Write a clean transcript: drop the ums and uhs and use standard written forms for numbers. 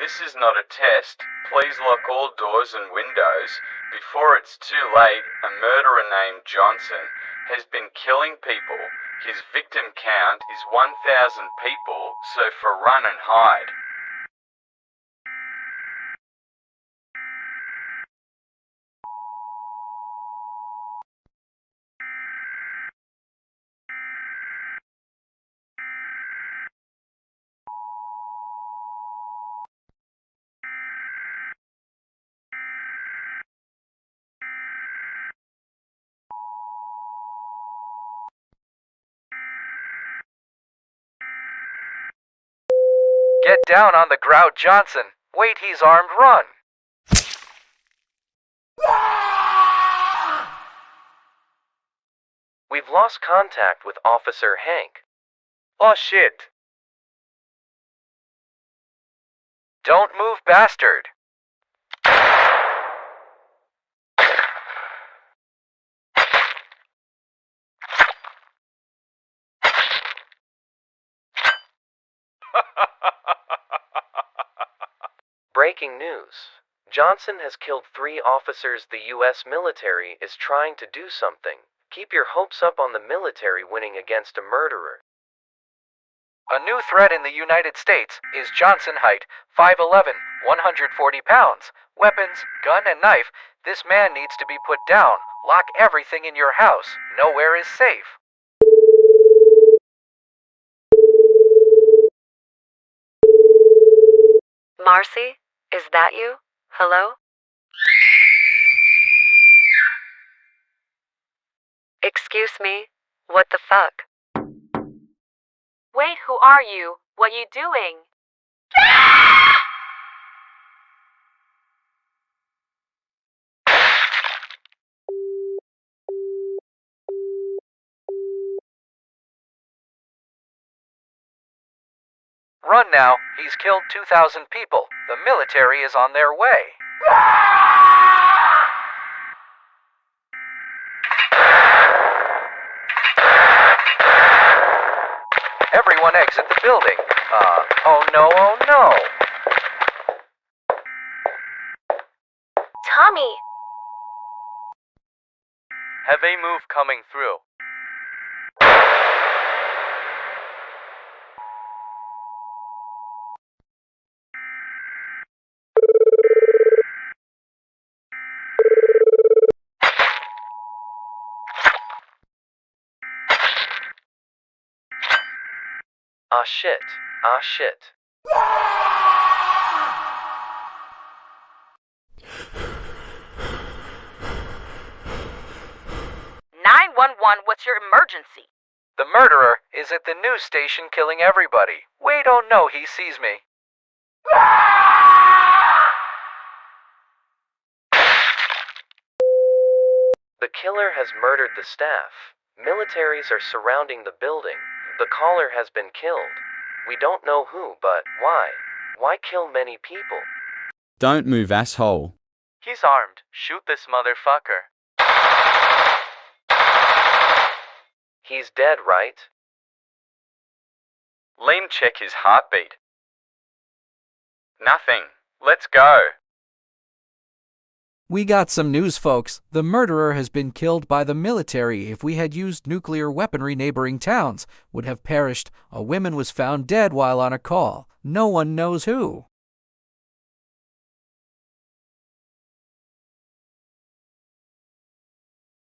This is not a test. Please lock all doors and windows. Before it's too late, a murderer named Johnson has been killing people. His victim count is 1,000 people, so for run and hide. Get down on the ground, Johnson. Wait, he's armed, run. We've lost contact with Officer Hank. Oh shit. Don't move, bastard. Breaking news. Johnson has killed 3 officers. The U.S. military is trying to do something. Keep your hopes up on the military winning against a murderer. A new threat in the United States is Johnson. Height, 5'11", 140 pounds. Weapons, gun and knife. This man needs to be put down. Lock everything in your house. Nowhere is safe. Marcy, is that you? Hello? Excuse me? What the fuck? Wait, who are you? What you doing? Run now. He's killed 2,000 people. The military is on their way. Everyone exit the building. Oh no, oh no. Tommy! Heavy move coming through. Ah shit. Ah shit. 911, what's your emergency? The murderer is at the news station killing everybody. Wait, oh no, he sees me. The killer has murdered the staff. Militaries are surrounding the building. The caller has been killed. We don't know who, but why? Why kill many people? Don't move, asshole. He's armed. Shoot this motherfucker. He's dead, right? Liam, check his heartbeat. Nothing. Let's go. We got some news, folks. The murderer has been killed by the military. If we had used nuclear weaponry, neighboring towns would have perished. A woman was found dead while on a call. No one knows who.